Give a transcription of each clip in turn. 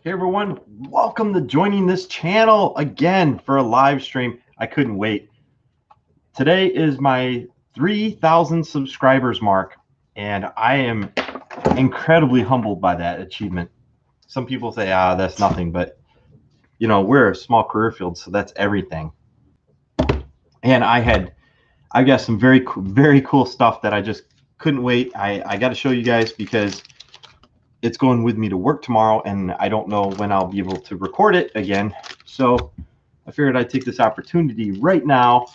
Hey everyone, welcome to joining this channel again for a live stream. I couldn't wait. Today is my 3,000 subscribers mark, and I am incredibly humbled by that achievement. Some people say, that's nothing, but you know, we're a small career field, so that's everything. And I've got some very cool stuff that I just couldn't wait. I got to show you guys because it's going with me to work tomorrow, and I don't know when I'll be able to record it again. So I figured I'd take this opportunity right now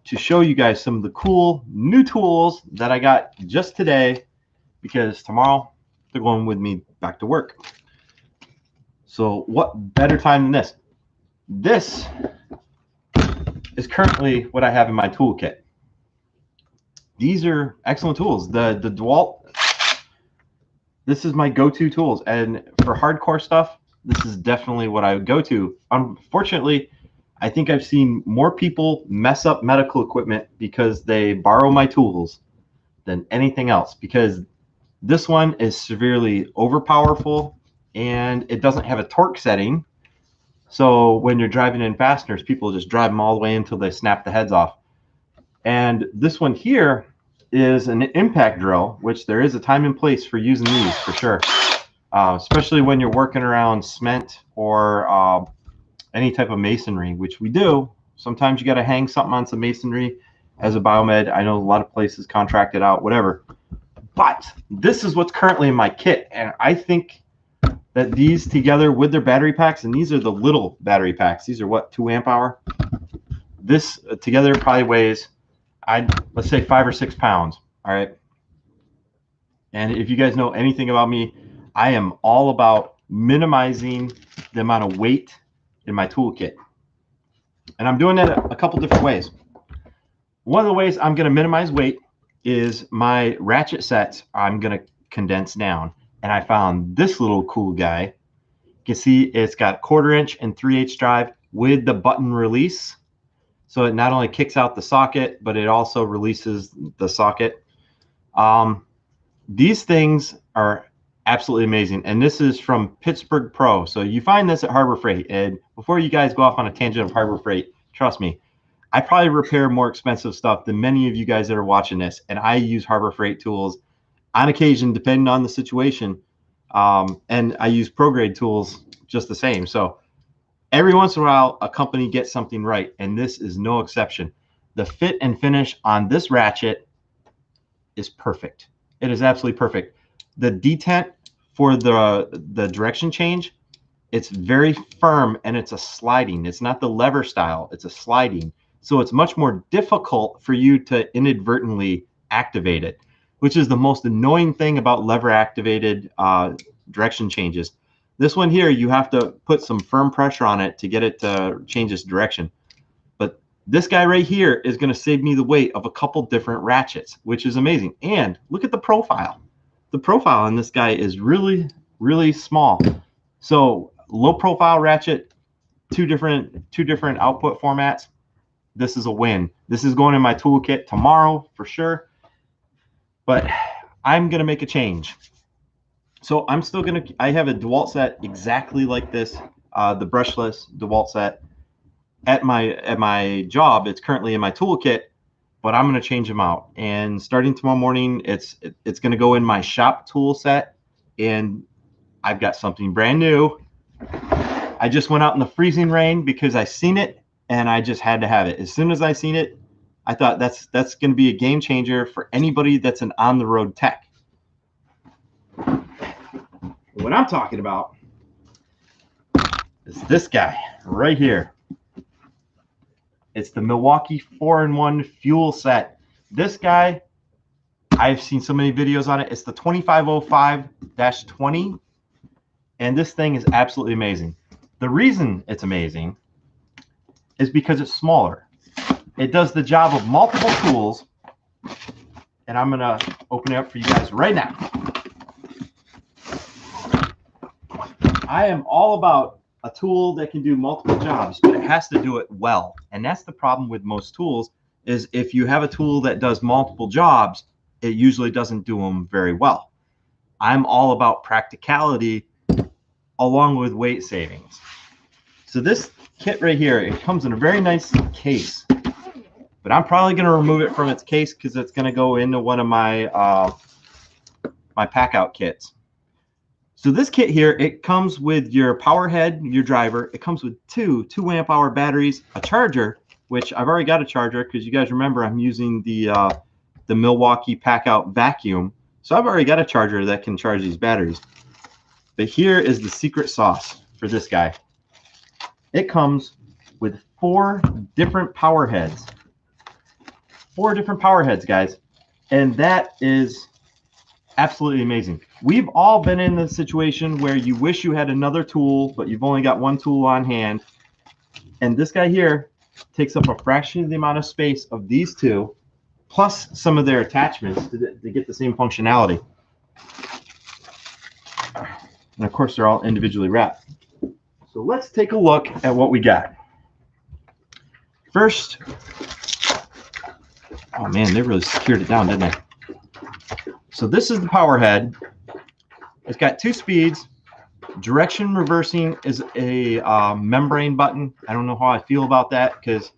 to show you guys some of the cool new tools that I got just today, because tomorrow they're going with me back to work. So what better time than this? This is currently what I have in my toolkit. These are excellent tools. The DeWalt, this is my go-to tools, and for hardcore stuff, this is definitely what I would go to. Unfortunately, I think I've seen more people mess up medical equipment because they borrow my tools than anything else, because this one is severely overpowerful and it doesn't have a torque setting. So when you're driving in fasteners, people just drive them all the way until they snap the heads off. And this one here is an impact drill, which there is a time and place for using these for sure, especially when you're working around cement or any type of masonry, which we do. Sometimes you got to hang something on some masonry as a Biomed. I know a lot of places contract it out, whatever. But this is what's currently in my kit, and I think that these together with their battery packs, and these are the little battery packs. These are what, 2 amp hour? This together probably weighs, let's say 5 or 6 pounds. All right. And if you guys know anything about me, I am all about minimizing the amount of weight in my toolkit. And I'm doing that a couple different ways. One of the ways I'm going to minimize weight is my ratchet sets I'm going to condense down. And I found this little cool guy. You can see it's got 1/4 inch and 3/8 drive with the button release. So it not only kicks out the socket, but it also releases the socket. These things are absolutely amazing. And this is from Pittsburgh Pro. So you find this at Harbor Freight. And before you guys go off on a tangent of Harbor Freight, trust me, I probably repair more expensive stuff than many of you guys that are watching this. And I use Harbor Freight tools on occasion, depending on the situation. And I use ProGrade tools just the same. So every once in a while, a company gets something right, and this is no exception. The fit and finish on this ratchet is perfect. It is absolutely perfect. The detent for the direction change, it's very firm, and it's a sliding. It's not the lever style, it's a sliding. So it's much more difficult for you to inadvertently activate it, which is the most annoying thing about lever activated direction changes. This one here, you have to put some firm pressure on it to get it to change its direction. But this guy right here is going to save me the weight of a couple different ratchets, which is amazing. And look at the profile. The profile on this guy is really, really small. So low profile ratchet, two different output formats. This is a win. This is going in my toolkit tomorrow for sure. But I'm going to make a change. So I'm still going to, I have a DeWalt set exactly like this, the brushless DeWalt set at my job. It's currently in my toolkit, but I'm going to change them out. And starting tomorrow morning, it's going to go in my shop tool set, and I've got something brand new. I just went out in the freezing rain because I seen it and I just had to have it. As soon as I seen it, I thought that's going to be a game changer for anybody that's an on-the-road tech. What I'm talking about is this guy right here. It's the Milwaukee 4-in-1 fuel set. This guy, I've seen so many videos on it. It's the 2505-20, and this thing is absolutely amazing. The reason it's amazing is because it's smaller. It does the job of multiple tools, and I'm going to open it up for you guys right now. I am all about a tool that can do multiple jobs, but it has to do it well. And that's the problem with most tools, is if you have a tool that does multiple jobs, it usually doesn't do them very well. I'm all about practicality along with weight savings. So this kit right here, it comes in a very nice case, but I'm probably going to remove it from its case because it's going to go into one of my my pack out kits. So this kit here, it comes with your power head, your driver. It comes with two 2-amp hour batteries, a charger, which I've already got a charger because you guys remember I'm using the Milwaukee pack out vacuum. So I've already got a charger that can charge these batteries. But here is the secret sauce for this guy. It comes with 4 different power heads. 4 different power heads, guys. And that is absolutely amazing. We've all been in the situation where you wish you had another tool, but you've only got one tool on hand. And this guy here takes up a fraction of the amount of space of these two, plus some of their attachments to get the same functionality. And of course, they're all individually wrapped. So let's take a look at what we got. First, oh man, they really secured it down, didn't they? So this is the power head. It's got 2 speeds. Direction reversing is a membrane button. I don't know how I feel about that because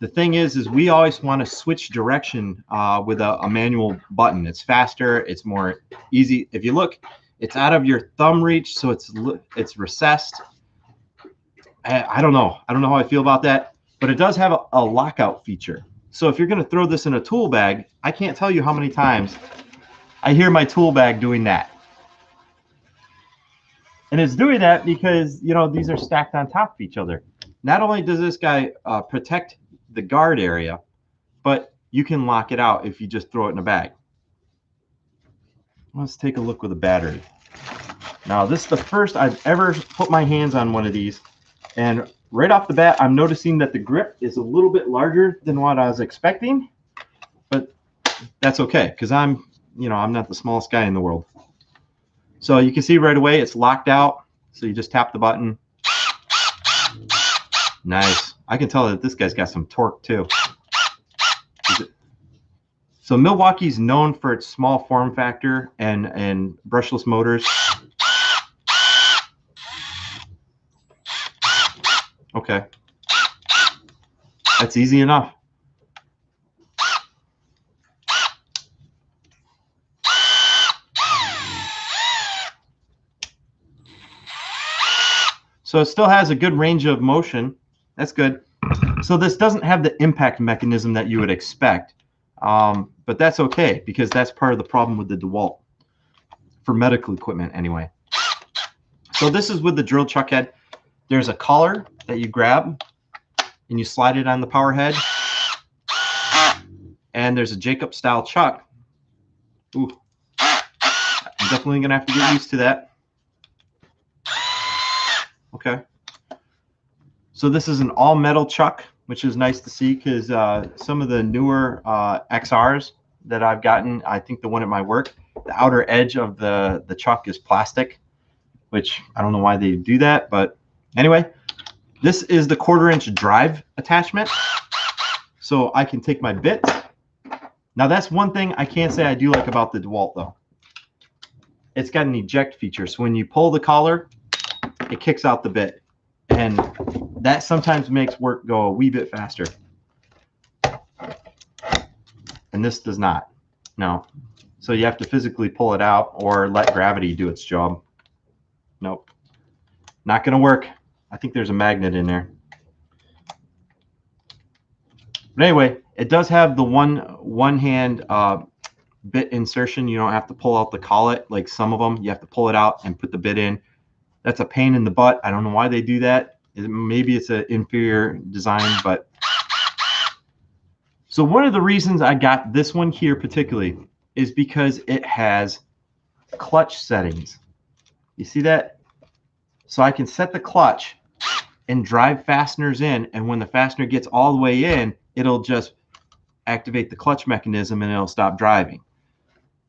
the thing is we always want to switch direction with a manual button. It's faster. It's more easy. If you look, it's out of your thumb reach, so it's recessed. I don't know. I don't know how I feel about that, but it does have a lockout feature. So if you're going to throw this in a tool bag, I can't tell you how many times I hear my tool bag doing that. And it's doing that because, you know, these are stacked on top of each other. Not only does this guy protect the guard area, but you can lock it out if you just throw it in a bag. Let's take a look with a battery. Now, this is the first I've ever put my hands on one of these. And right off the bat, I'm noticing that the grip is a little bit larger than what I was expecting. But that's okay, because I'm not the smallest guy in the world. So you can see right away it's locked out. So you just tap the button. Nice. I can tell that this guy's got some torque too. So Milwaukee's known for its small form factor and brushless motors. Okay. That's easy enough. So it still has a good range of motion. That's good. So this doesn't have the impact mechanism that you would expect. But that's okay because that's part of the problem with the DeWalt for medical equipment anyway. So this is with the drill chuck head. There's a collar that you grab and you slide it on the power head. And there's a Jacob style chuck. Ooh. I'm definitely gonna have to get used to that. Okay. So this is an all metal chuck, which is nice to see because some of the newer XRs that I've gotten, I think the one at my work, the outer edge of the chuck is plastic, which I don't know why they do that, but anyway, this is the 1/4-inch drive attachment. So I can take my bit. Now that's one thing I can't say I do like about the DeWalt though. It's got an eject feature. So when you pull the collar, it kicks out the bit. And that sometimes makes work go a wee bit faster. And this does not. No. So you have to physically pull it out or let gravity do its job. Nope. Not going to work. I think there's a magnet in there. But anyway, it does have the one hand bit insertion. You don't have to pull out the collet like some of them. You have to pull it out and put the bit in. That's a pain in the butt. I don't know why they do that. Maybe it's an inferior design, but so one of the reasons I got this one here particularly is because it has clutch settings. You see that? So I can set the clutch and drive fasteners in, and when the fastener gets all the way in, it'll just activate the clutch mechanism and it'll stop driving.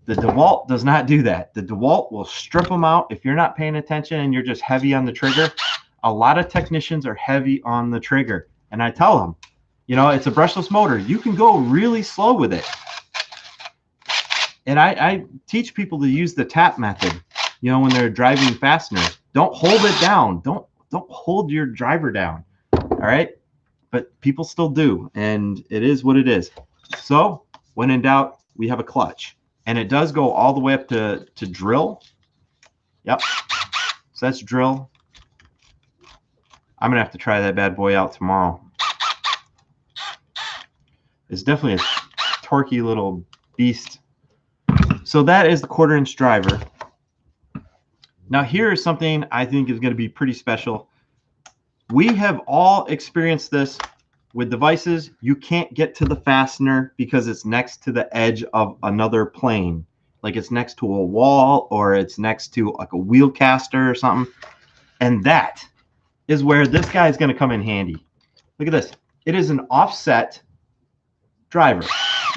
The DeWalt does not do that. The DeWalt will strip them out if you're not paying attention and you're just heavy on the trigger. A lot of technicians are heavy on the trigger. And I tell them, you know, it's a brushless motor. You can go really slow with it. And I teach people to use the tap method, you know, when they're driving fasteners. Don't hold it down. Don't hold your driver down. All right. But people still do, and it is what it is. So when in doubt, we have a clutch, and it does go all the way up to drill. Yep. So that's drill. I'm gonna have to try that bad boy out tomorrow. It's definitely a torquey little beast. So that is the 1/4 inch driver. Now here is something I think is going to be pretty special. We have all experienced this with devices. You can't get to the fastener because it's next to the edge of another plane. Like it's next to a wall, or it's next to like a wheel caster or something. And that is where this guy is going to come in handy. Look at this. It is an offset driver.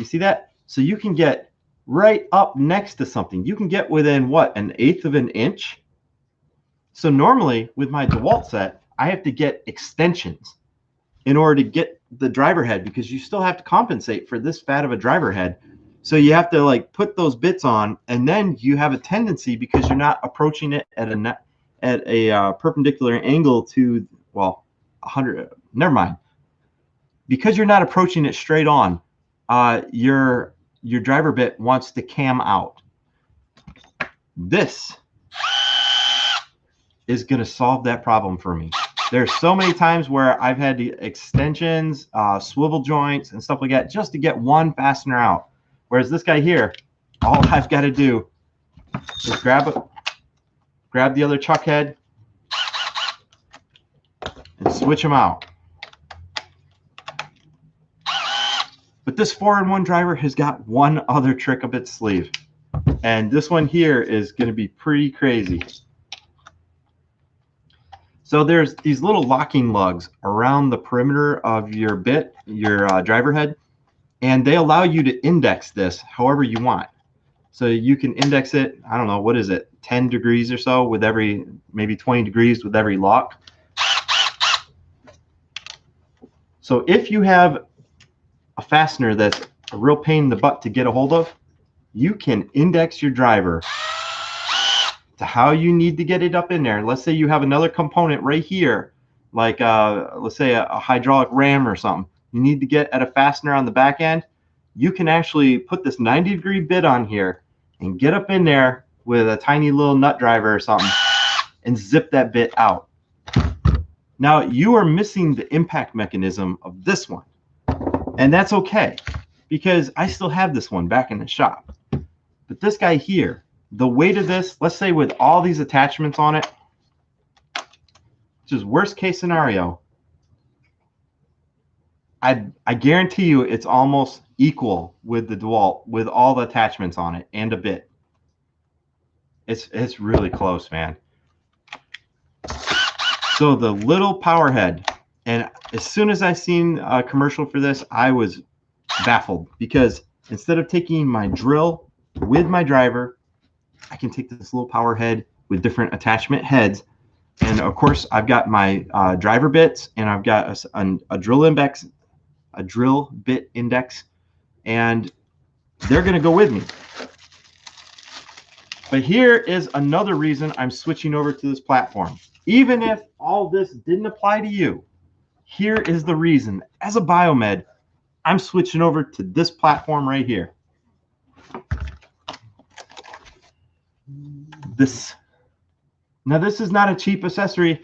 You see that? So you can get right up next to something. You can get within what, 1/8 of an inch? So normally with my DeWalt set, I have to get extensions in order to get the driver head, because you still have to compensate for this fat of a driver head. So you have to like put those bits on, and then you have a tendency, because you're not approaching it at a perpendicular angle to, well, 100. Never mind. Because you're not approaching it straight on, your driver bit wants to cam out. This is going to solve that problem for me. There's so many times where I've had the extensions, swivel joints, and stuff like that just to get one fastener out. Whereas this guy here, all I've got to do is grab the other chuck head and switch them out. But this 4-in-1 driver has got one other trick up its sleeve. And this one here is going to be pretty crazy. So there's these little locking lugs around the perimeter of your bit, your driver head, and they allow you to index this however you want. So you can index it, I don't know, what is it, 10 degrees or so with every, maybe 20 degrees with every lock. So if you have a fastener that's a real pain in the butt to get a hold of, you can index your driver to how you need to get it up in there. Let's say you have another component right here, like let's say a hydraulic ram or something. You need to get at a fastener on the back end. You can actually put this 90-degree bit on here and get up in there with a tiny little nut driver or something and zip that bit out. Now you are missing the impact mechanism of this one, and that's okay, because I still have this one back in the shop. But this guy here, the weight of this, let's say with all these attachments on it, which is worst case scenario, I guarantee you it's almost equal with the DeWalt with all the attachments on it and a bit. It's really close, man. So the little power head, and as soon as I seen a commercial for this, I was baffled, because instead of taking my drill with my driver, I can take this little power head with different attachment heads. And of course, I've got my driver bits, and I've got a drill index, a drill bit index, and they're going to go with me. But here is another reason I'm switching over to this platform. Even if all this didn't apply to you, here is the reason. As a Biomed, I'm switching over to this platform right here. Now this is not a cheap accessory,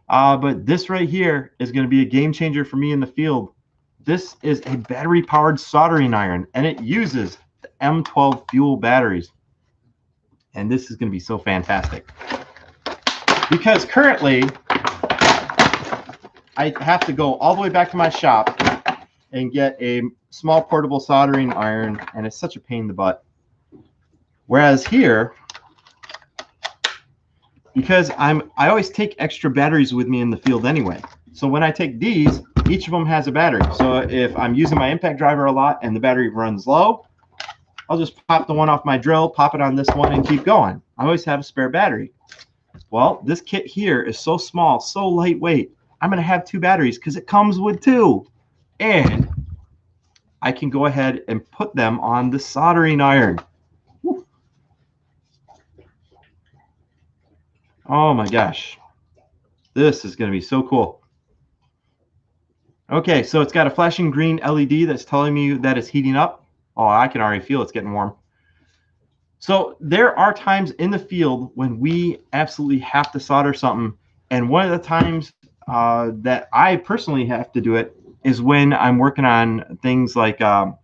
but this right here is going to be a game changer for me in the field. This is a battery powered soldering iron, and it uses the M12 fuel batteries. And this is going to be so fantastic, because currently I have to go all the way back to my shop and get a small portable soldering iron, and it's such a pain in the butt. Whereas here, because I always take extra batteries with me in the field anyway. So when I take these, each of them has a battery. So if I'm using my impact driver a lot and the battery runs low, I'll just pop the one off my drill, pop it on this one, and keep going. I always have a spare battery. Well, this kit here is so small, so lightweight, I'm going to have 2 batteries because it comes with 2. And I can go ahead and put them on the soldering iron. Oh my gosh. This is going to be so cool. Okay, so it's got a flashing green LED that's telling me that it's heating up. Oh, I can already feel it's getting warm. So there are times in the field when we absolutely have to solder something. And one of the times that I personally have to do it is when I'm working on things like, well,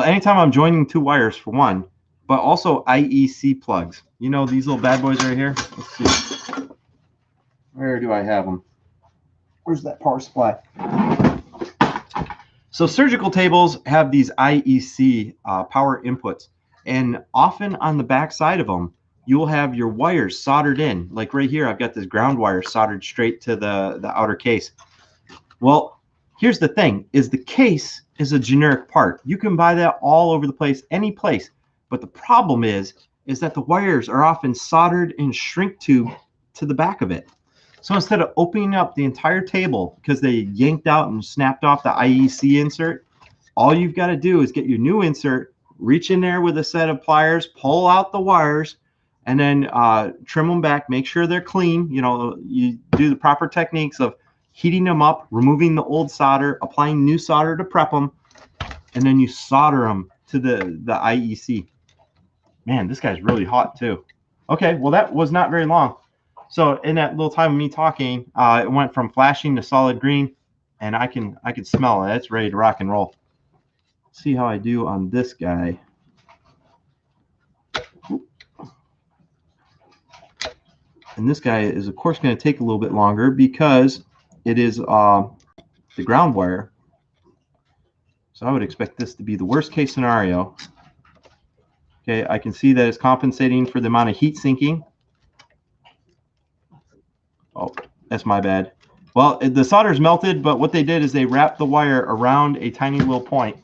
anytime I'm joining two wires for one, but also IEC plugs. You know, these little bad boys right here. Let's see. Where do I have them? Where's that power supply? So surgical tables have these IEC power inputs. And often on the back side of them, you'll have your wires soldered in. Like right here, I've got this ground wire soldered straight to the outer case. Well, here's the thing, is the case is a generic part. You can buy that all over the place, any place. But the problem is that the wires are often soldered in shrink tube to the back of it. So instead of opening up the entire table because they yanked out and snapped off the IEC insert, all you've got to do is get your new insert, reach in there with a set of pliers, pull out the wires, and then trim them back, make sure they're clean. You know, you do the proper techniques of heating them up, removing the old solder, applying new solder to prep them, and then you solder them to the IEC. Man, this guy's really hot too. Okay, well that was not very long. So in that little time of me talking, it went from flashing to solid green, and I can smell it. It's ready to rock and roll. Let's see how I do on this guy. And this guy is, of course, going to take a little bit longer because it is the ground wire. So I would expect this to be the worst case scenario. Okay, I can see that it's compensating for the amount of heat sinking. Oh, that's my bad. Well, the solder's melted, but what they did is they wrapped the wire around a tiny little point.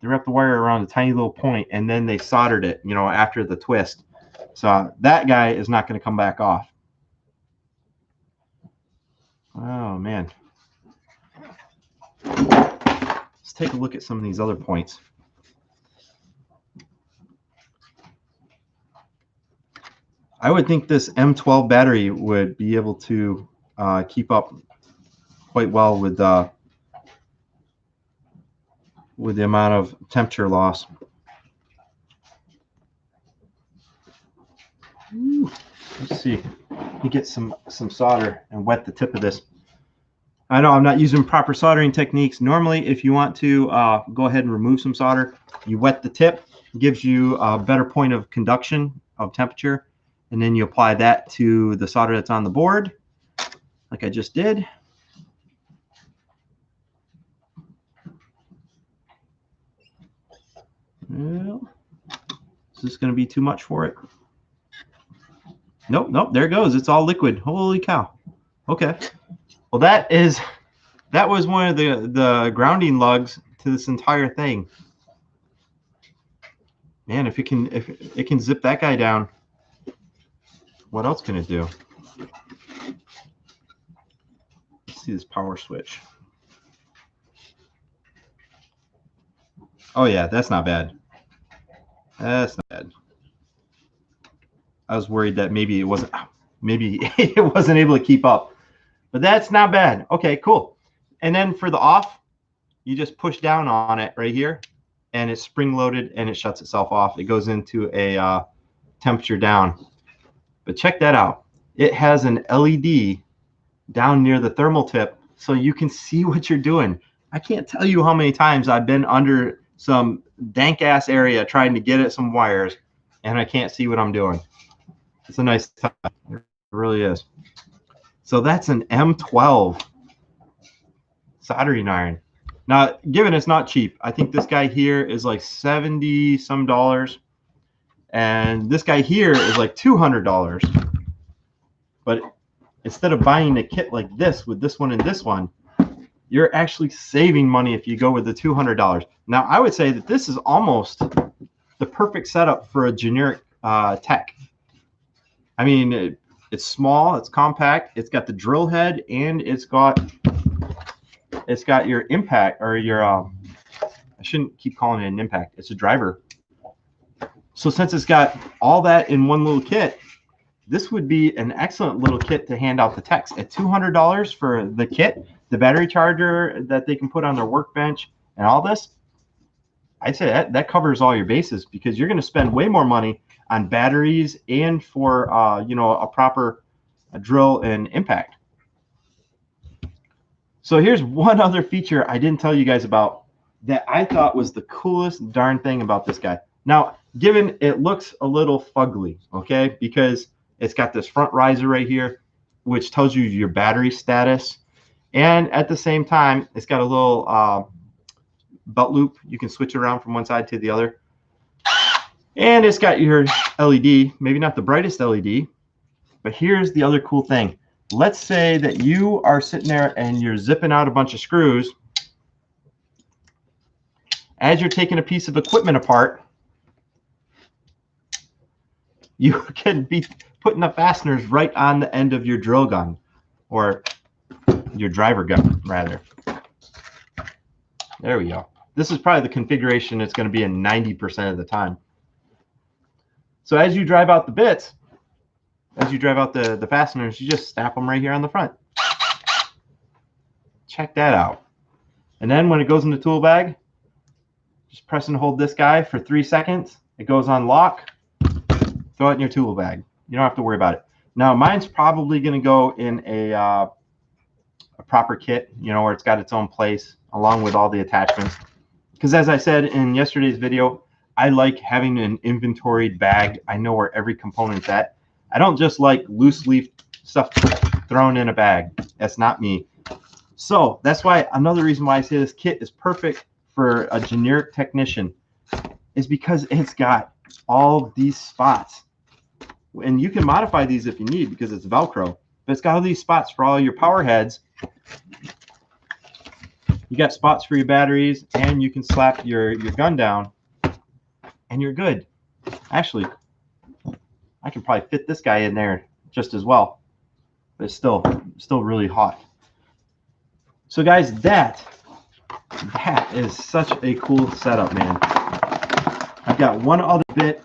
They wrapped the wire around a tiny little point, and then they soldered it, you know, after the twist. So that guy is not going to come back off. Oh, man. Let's take a look at some of these other points. I would think this M12 battery would be able to keep up quite well with the amount of temperature loss. Ooh, let's see. Let me get some solder and wet the tip of this. I know I'm not using proper soldering techniques. Normally, if you want to go ahead and remove some solder, you wet the tip. It gives you a better point of conduction of temperature. And then you apply that to the solder that's on the board, like I just did. Well, is this going to be too much for it? Nope, nope, there it goes. It's all liquid. Holy cow. Okay. Well, that was one of the grounding lugs to this entire thing. Man, if it can zip that guy down, what else can it do? Let's see this power switch. Oh yeah, that's not bad. That's not bad. I was worried that maybe it wasn't able to keep up, but that's not bad. Okay, cool. And then for the off, you just push down on it right here, and it's spring loaded and it shuts itself off. It goes into a temperature down. But check that out. It has an LED down near the thermal tip so you can see what you're doing. I can't tell you how many times I've been under some dank ass area trying to get at some wires and I can't see what I'm doing. It's a nice touch. It really is. So that's an M12 soldering iron. Now, given it's not cheap, I think this guy here is like $70 some, and this guy here is like $200. But instead of buying a kit like this with this one and this one, you're actually saving money if you go with the $200. Now, I would say that this is almost the perfect setup for a generic tech. I mean, it's small, it's compact, it's got the drill head, and it's got your impact, or your I shouldn't keep calling it an impact, it's a driver. So since it's got all that in one little kit, this would be an excellent little kit to hand out to techs. At $200 for the kit, the battery charger that they can put on their workbench and all this, I'd say that covers all your bases, because you're going to spend way more money on batteries and for a proper drill and impact. So here's one other feature I didn't tell you guys about that I thought was the coolest darn thing about this guy. Now, given it looks a little fugly, okay, because it's got this front riser right here, which tells you your battery status. And at the same time, it's got a little belt loop. You can switch it around from one side to the other. And it's got your LED, maybe not the brightest LED, but here's the other cool thing. Let's say that you are sitting there and you're zipping out a bunch of screws. As you're taking a piece of equipment apart, you can be putting the fasteners right on the end of your drill gun, or your driver gun, rather. There we go. This is probably the configuration it's going to be in 90% of the time. So as you drive out the bits, as you drive out the fasteners, you just snap them right here on the front. Check that out. And then when it goes in the tool bag, just press and hold this guy for 3 seconds. It goes on lock. Throw it in your tool bag. You don't have to worry about it. Now, mine's probably going to go in a proper kit, where it's got its own place along with all the attachments. Because as I said in yesterday's video, I like having an inventoried bag. I know where every component's at. I don't just like loose leaf stuff thrown in a bag. That's not me. So that's why another reason why I say this kit is perfect for a generic technician is because it's got all these spots. And you can modify these if you need, because it's Velcro. But it's got all these spots for all your power heads. You got spots for your batteries, and you can slap your gun down, and you're good. Actually, I can probably fit this guy in there just as well, but it's still really hot. So guys, that is such a cool setup, man. I've got one other bit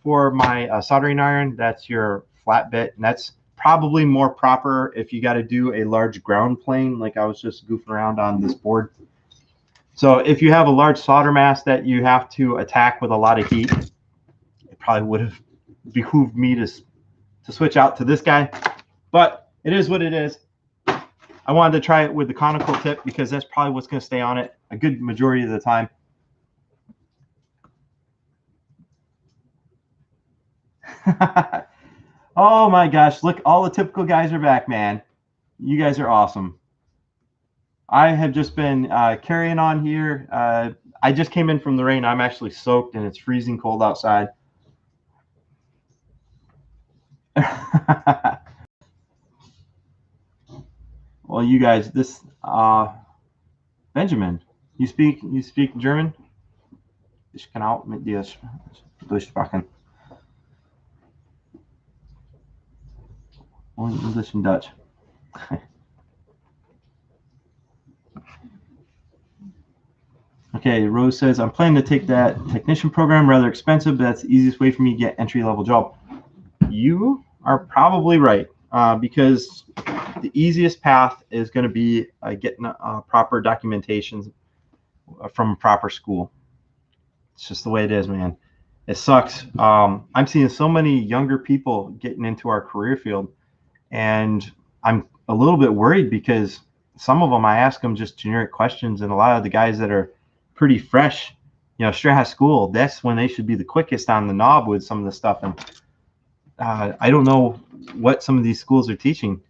for my soldering iron. That's your flat bit, and that's probably more proper if you got to do a large ground plane, like I was just goofing around on this board. So if you have a large solder mass that you have to attack with a lot of heat, it probably would have behooved me to switch out to this guy, but it is what it is. I wanted to try it with the conical tip because that's probably what's going to stay on it a good majority of the time. Oh my gosh, look, all the typical guys are back, man. You guys are awesome. I have just been carrying on here. I just came in from the rain. I'm actually soaked and it's freezing cold outside. Well, you guys, this Benjamin, you speak German? Ich kann auch mit dir durchsprechen. Only English and Dutch. Okay, Rose says, I'm planning to take that technician program, rather expensive, but that's the easiest way for me to get entry-level job. You are probably right, because the easiest path is going to be getting proper documentation from a proper school. It's just the way it is, man. It sucks. I'm seeing so many younger people getting into our career field, and I'm a little bit worried because some of them, I ask them just generic questions, and a lot of the guys that are pretty fresh, straight out of school, that's when they should be the quickest on the knob with some of the stuff. And I don't know what some of these schools are teaching.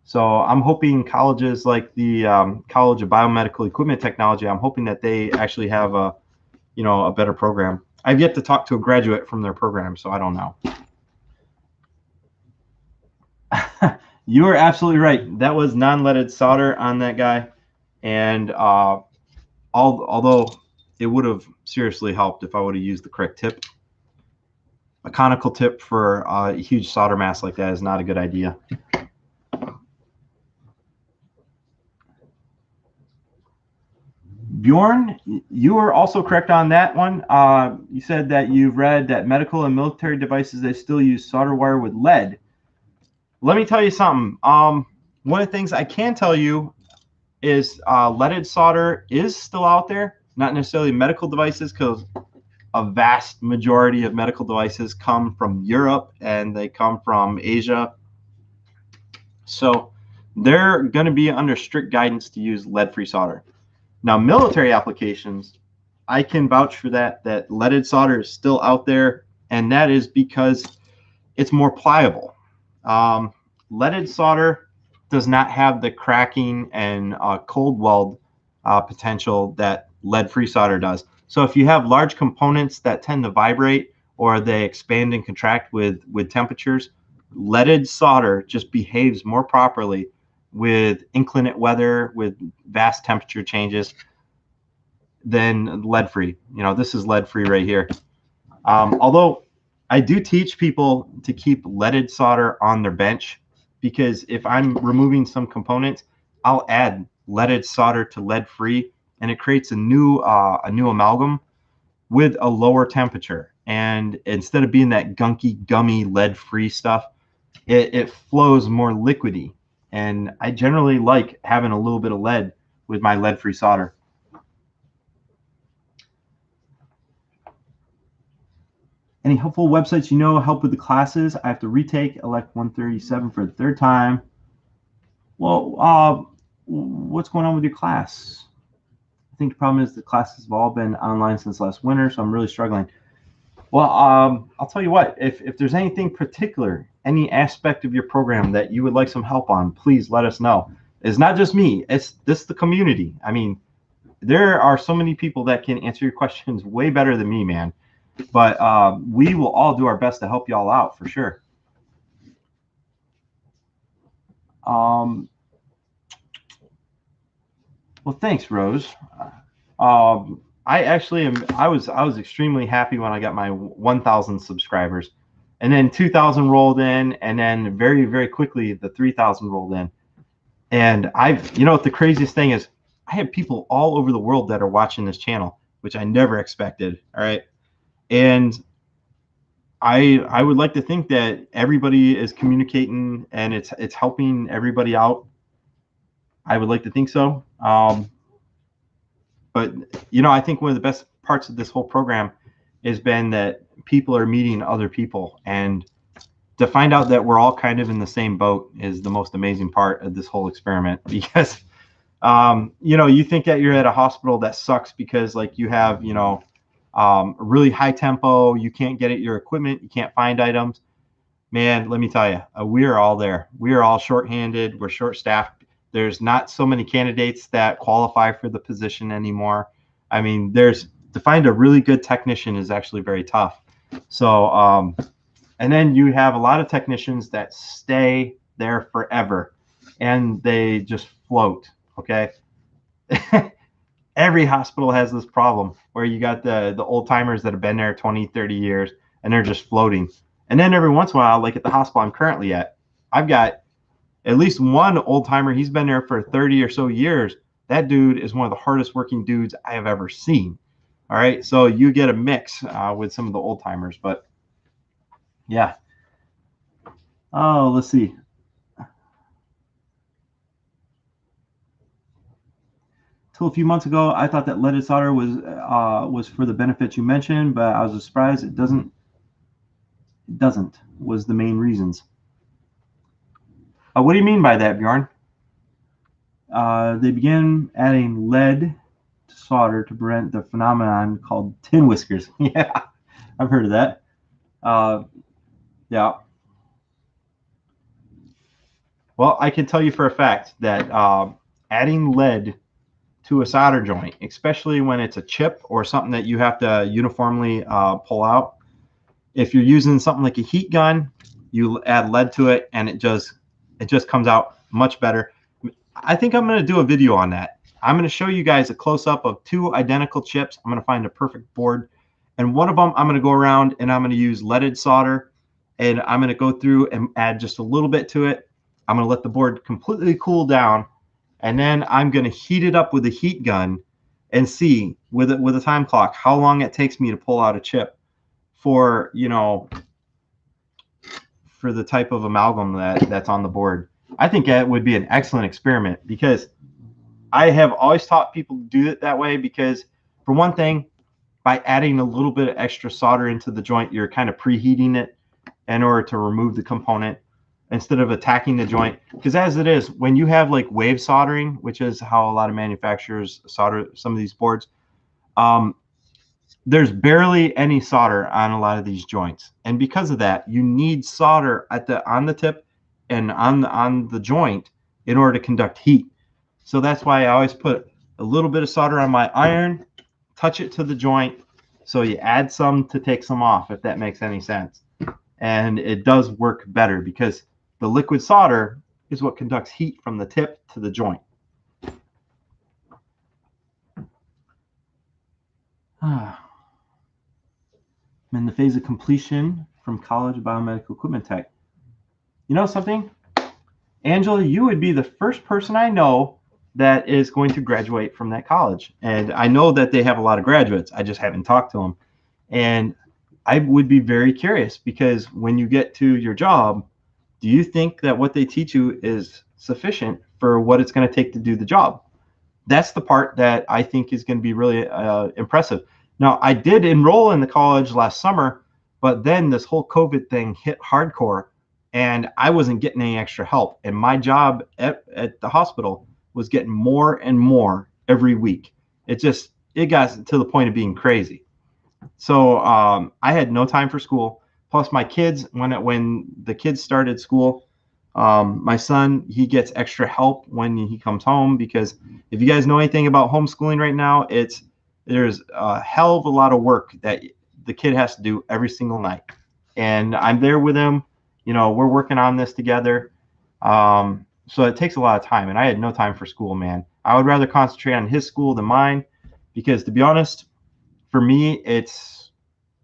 So I'm hoping colleges like the College of Biomedical Equipment Technology, I'm hoping that they actually have a better program. I've yet to talk to a graduate from their program, so I don't know. You are absolutely right. That was non-leaded solder on that guy, and although it would have seriously helped if I would have used the correct tip. A conical tip for a huge solder mass like that is not a good idea. Bjorn, you are also correct on that one. You said that you've read that medical and military devices, they still use solder wire with lead. Let me tell you something. One of the things I can tell you is leaded solder is still out there, not necessarily medical devices, because a vast majority of medical devices come from Europe and they come from Asia. So they're going to be under strict guidance to use lead-free solder. Now, military applications, I can vouch for that leaded solder is still out there, and that is because it's more pliable. Leaded solder does not have the cracking and cold weld potential that lead-free solder does. So if you have large components that tend to vibrate or they expand and contract with temperatures, leaded solder just behaves more properly with inclement weather, with vast temperature changes than lead-free. You know, this is lead-free right here. Although I do teach people to keep leaded solder on their bench, because if I'm removing some components, I'll add leaded solder to lead-free, and it creates a new amalgam with a lower temperature. And instead of being that gunky, gummy lead-free stuff, it flows more liquidy. And I generally like having a little bit of lead with my lead-free solder. Any helpful websites you know help with the classes? I have to retake Elect 137 for the third time. Well, what's going on with your class? I think the problem is the classes have all been online since last winter, so I'm really struggling. Well, I'll tell you what, if there's anything particular, any aspect of your program that you would like some help on, please let us know. It's not just me, it's the community. I mean, there are so many people that can answer your questions way better than me, man. But we will all do our best to help y'all out for sure. Well, thanks, Rose. I was extremely happy when I got my 1,000 subscribers, and then 2,000 rolled in, and then very, very quickly the 3,000 rolled in. And you know what the craziest thing is? I have people all over the world that are watching this channel, which I never expected. All right. And I would like to think that everybody is communicating and it's helping everybody out. I would like to think so. But you know, I think one of the best parts of this whole program has been that people are meeting other people, and to find out that we're all kind of in the same boat is the most amazing part of this whole experiment. Because you know, you think that you're at a hospital that sucks because like you have, you know, really high tempo, you can't get at your equipment, you can't find items. Man, let me tell you, we are all there. We are all shorthanded, we're short-staffed. There's not so many candidates that qualify for the position anymore. I mean, to find a really good technician is actually very tough. So, and then you have a lot of technicians that stay there forever and they just float, okay? Every hospital has this problem where you got the old timers that have been there 20, 30 years and they're just floating. And then every once in a while, like at the hospital I'm currently at, I've got at least one old timer. He's been there for 30 or so years. That dude is one of the hardest working dudes I have ever seen. All right. So you get a mix with some of the old timers, but yeah. Oh, let's see. Till a few months ago, I thought that leaded solder was for the benefits you mentioned, but I was surprised it doesn't was the main reasons. What do you mean by that, Bjorn? They began adding lead to solder to prevent the phenomenon called tin whiskers. Yeah, I've heard of that. Yeah. Well, I can tell you for a fact that adding lead to a solder joint, especially when it's a chip or something that you have to uniformly pull out, if you're using something like a heat gun, you add lead to it and it just comes out much better. I think I'm going to do a video on that. I'm going to show you guys a close-up of two identical chips. I'm going to find a perfect board, and one of them I'm going to go around and I'm going to use leaded solder, and I'm going to go through and add just a little bit to it. I'm going to let the board completely cool down, and then I'm going to heat it up with a heat gun and see with a time clock how long it takes me to pull out a chip for, for the type of amalgam that's on the board. I think that would be an excellent experiment, because I have always taught people to do it that way, because for one thing, by adding a little bit of extra solder into the joint, you're kind of preheating it in order to remove the component instead of attacking the joint. Because as it is, when you have like wave soldering, which is how a lot of manufacturers solder some of these boards, there's barely any solder on a lot of these joints, and because of that, you need solder on the tip and on the joint in order to conduct heat. So that's why I always put a little bit of solder on my iron, touch it to the joint, so you add some to take some off, if that makes any sense. And it does work better because the liquid solder is what conducts heat from the tip to the joint. I'm in the phase of completion from college biomedical equipment tech. You know something? Angela, you would be the first person I know that is going to graduate from that college. And I know that they have a lot of graduates. I just haven't talked to them. And I would be very curious, because when you get to your job, do you think that what they teach you is sufficient for what it's going to take to do the job? That's the part that I think is going to be really impressive. Now, I did enroll in the college last summer, but then this whole COVID thing hit hardcore, and I wasn't getting any extra help. And my job at the hospital was getting more and more every week. It got to the point of being crazy. So I had no time for school. Plus, my kids, when the kids started school, my son, he gets extra help when he comes home, because if you guys know anything about homeschooling right now, there's a hell of a lot of work that the kid has to do every single night. And I'm there with him. We're working on this together. So it takes a lot of time, and I had no time for school, man. I would rather concentrate on his school than mine, because to be honest, for me, it's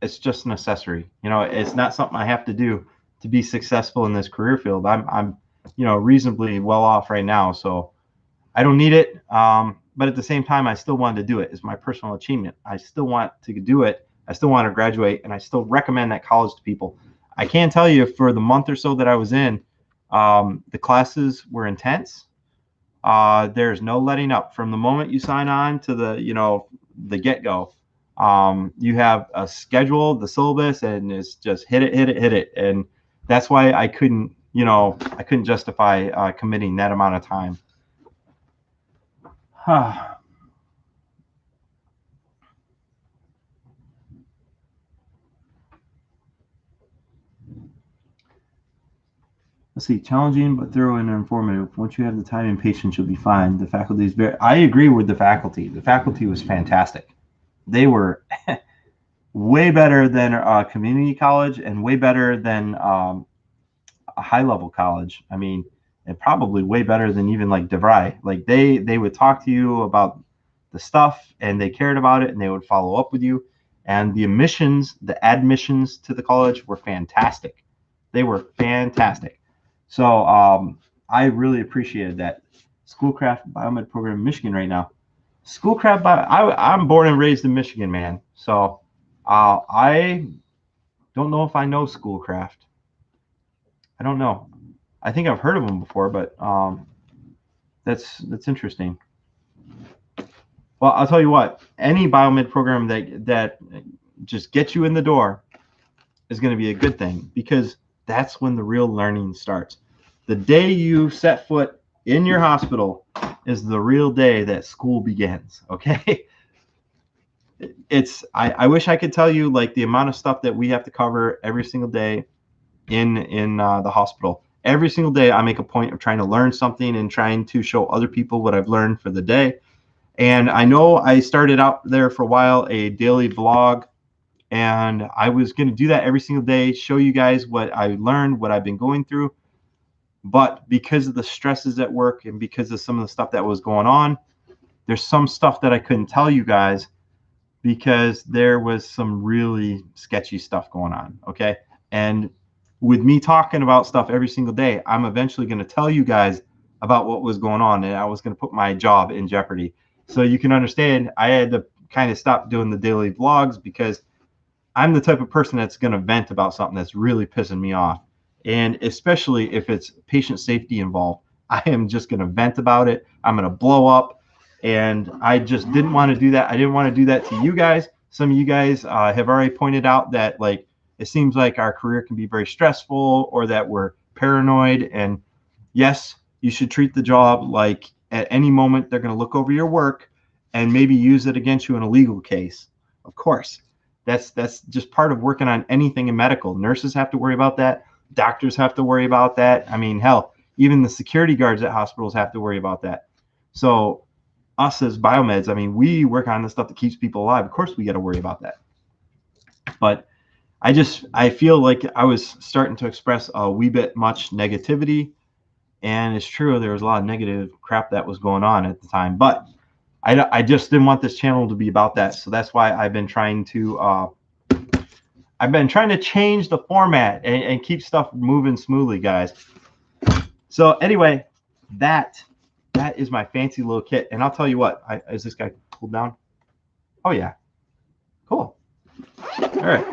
just an accessory. It's not something I have to do to be successful in this career field. I'm reasonably well off right now, so I don't need it. But at the same time, I still wanted to do it. It's my personal achievement. I still want to do it. I still want to graduate, and I still recommend that college to people. I can tell you, for the month or so that I was in, the classes were intense. There's no letting up from the moment you sign on to the get-go. You have a schedule, the syllabus, and it's just hit it. And that's why I couldn't justify committing that amount of time. Let's see, challenging but thorough and informative. Once you have the time and patience, you'll be fine. The faculty is I agree with the faculty. The faculty was fantastic. They were way better than a community college, and way better than a high-level college. I mean, and probably way better than even like DeVry. Like they would talk to you about the stuff, and they cared about it, and they would follow up with you. And the admissions to the college were fantastic. They were fantastic. So I really appreciated that. Schoolcraft Biomed program in Michigan right now. Schoolcraft I'm born and raised in Michigan, man. So I don't know if I know Schoolcraft. I don't know. I think I've heard of them before, but that's interesting. Well, I'll tell you what. Any biomed program that just gets you in the door is going to be a good thing, because that's when the real learning starts. The day you set foot in your hospital is the real day that school begins. Okay. I wish I could tell you like the amount of stuff that we have to cover every single day in the hospital. Every single day I make a point of trying to learn something and trying to show other people what I've learned for the day. And I know I started out there for a while, a daily vlog, and I was going to do that every single day, show you guys what I learned, what I've been going through. But because of the stresses at work and because of some of the stuff that was going on, there's some stuff that I couldn't tell you guys because there was some really sketchy stuff going on. Okay. And with me talking about stuff every single day, I'm eventually going to tell you guys about what was going on, and I was going to put my job in jeopardy. So you can understand I had to kind of stop doing the daily vlogs because I'm the type of person that's going to vent about something that's really pissing me off. And especially if it's patient safety involved, I am just going to vent about it. I'm going to blow up. And I just didn't want to do that. I didn't want to do that to you guys. Some of you guys have already pointed out that like it seems like our career can be very stressful or that we're paranoid. And yes, you should treat the job like at any moment they're going to look over your work and maybe use it against you in a legal case. Of course. That's just part of working on anything in medical. Nurses have to worry about that. Doctors have to worry about that. I mean, hell, even the security guards at hospitals have to worry about that. So us as biomeds, I mean, we work on the stuff that keeps people alive. Of course, we got to worry about that. But I feel like I was starting to express a wee bit much negativity. And it's true, there was a lot of negative crap that was going on at the time. But I just didn't want this channel to be about that. So that's why I've been trying to change the format and keep stuff moving smoothly, guys. So anyway, that is my fancy little kit. And I'll tell you what, is this guy pulled down? Oh yeah, cool. All right.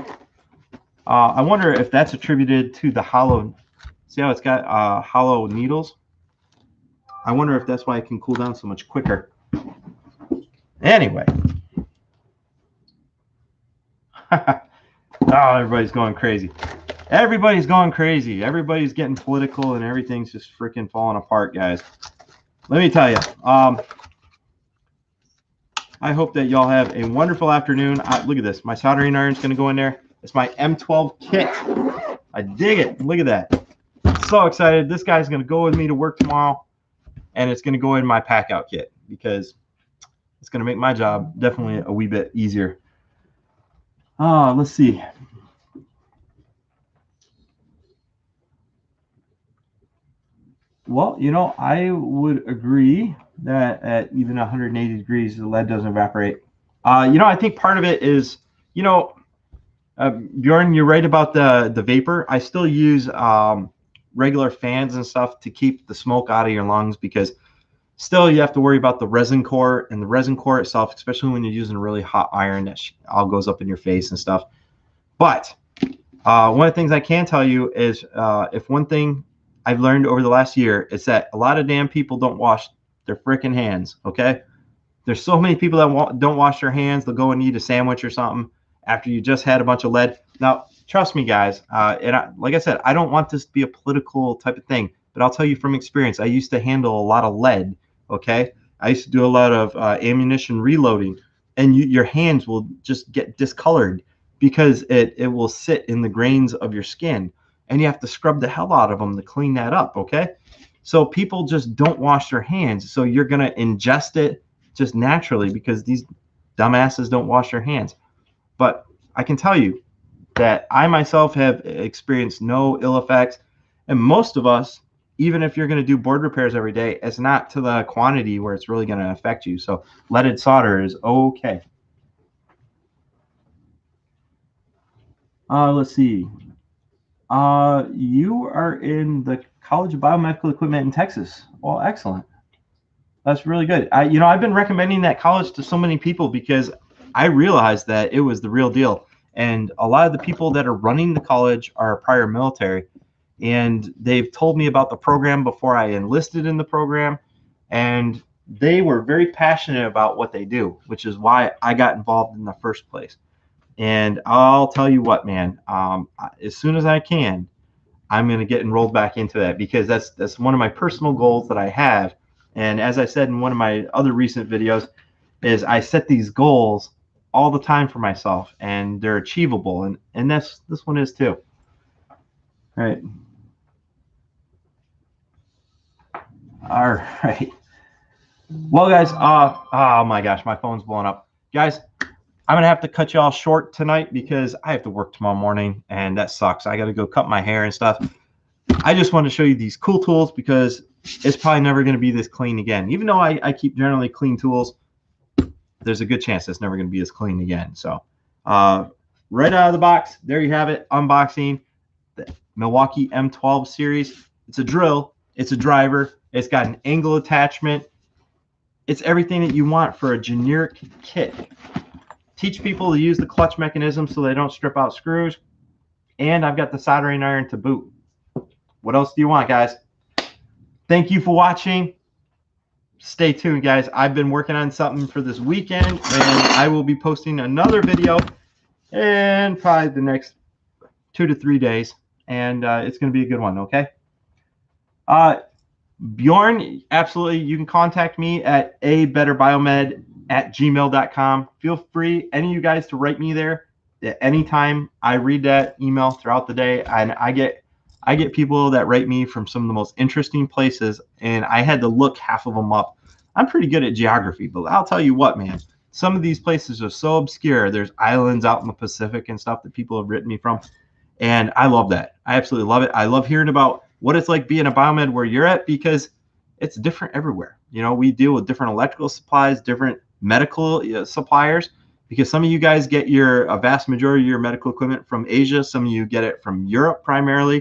I wonder if that's attributed to the hollow. See how it's got hollow needles? I wonder if that's why it can cool down so much quicker. Anyway. Oh, everybody's going crazy. Everybody's going crazy. Everybody's getting political and everything's just freaking falling apart, guys. Let me tell you. I hope that y'all have a wonderful afternoon. Look at this. My soldering iron's going to go in there. It's my M12 kit. I dig it. Look at that. So excited. This guy's going to go with me to work tomorrow, and it's going to go in my pack out kit because it's going to make my job definitely a wee bit easier. Let's see. Well, you know, I would agree that at even 180 degrees, the lead doesn't evaporate. You know, I think part of it is, you know, Bjorn, you're right about the vapor. I still use regular fans and stuff to keep the smoke out of your lungs because still you have to worry about the resin core, and the resin core itself, especially when you're using a really hot iron that all goes up in your face and stuff. But one of the things I can tell you is if one thing I've learned over the last year is that a lot of damn people don't wash their freaking hands, okay? There's so many people that don't wash their hands. They'll go and eat a sandwich or something after you just had a bunch of lead. Now, trust me, guys, like I said, I don't want this to be a political type of thing, but I'll tell you from experience, I used to handle a lot of lead, okay? I used to do a lot of ammunition reloading, and your hands will just get discolored because it will sit in the grains of your skin, and you have to scrub the hell out of them to clean that up, okay? So people just don't wash their hands, so you're going to ingest it just naturally because these dumbasses don't wash their hands. But I can tell you that I myself have experienced no ill effects, and most of us, even if you're going to do board repairs every day, it's not to the quantity where it's really going to affect you. So leaded solder is okay. Let's see. You are in the College of Biomedical Equipment in Texas. Well, excellent. That's really good. You know, I've been recommending that college to so many people because I realized that it was the real deal. And a lot of the people that are running the college are prior military. And they've told me about the program before I enlisted in the program. And they were very passionate about what they do, which is why I got involved in the first place. And I'll tell you what, man, as soon as I can, I'm going to get enrolled back into that because that's one of my personal goals that I have. And as I said in one of my other recent videos, is I set these goals all the time for myself, and they're achievable. And this one is too. All right. All right. Well, guys, oh my gosh, my phone's blowing up. Guys, I'm going to have to cut you all short tonight because I have to work tomorrow morning, and that sucks. I got to go cut my hair and stuff. I just wanted to show you these cool tools because it's probably never going to be this clean again. Even though I keep generally clean tools, there's a good chance it's never going to be as clean again. So right out of the box, there you have it, unboxing the Milwaukee M12 series. It's a drill. It's a driver. It's got an angle attachment. It's everything that you want for a generic kit. Teach people to use the clutch mechanism so they don't strip out screws. And I've got the soldering iron to boot. What else do you want, guys? Thank you for watching. Stay tuned, guys. I've been working on something for this weekend, and I will be posting another video in probably the next 2 to 3 days, and it's going to be a good one, okay? Bjorn, absolutely, you can contact me at abetterbiomed@gmail.com. Feel free, any of you guys, to write me there at any time. I read that email throughout the day, and I get people that write me from some of the most interesting places, and I had to look half of them up. I'm pretty good at geography, but I'll tell you what, man, some of these places are so obscure. There's islands out in the Pacific and stuff that people have written me from, and I love that. I absolutely love it. I love hearing about what it's like being a biomed where you're at, because it's different everywhere. You know, we deal with different electrical supplies, different medical suppliers, because some of you guys get a vast majority of your medical equipment from Asia. Some of you get it from Europe primarily.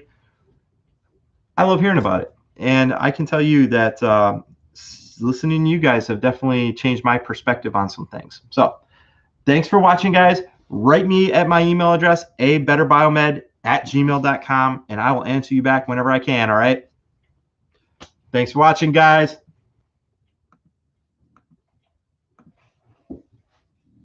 I love hearing about it, and I can tell you that listening to you guys have definitely changed my perspective on some things. So thanks for watching, guys. Write me at my email address, abetterbiomed@gmail.com, and I will answer you back whenever I can, all right? Thanks for watching, guys.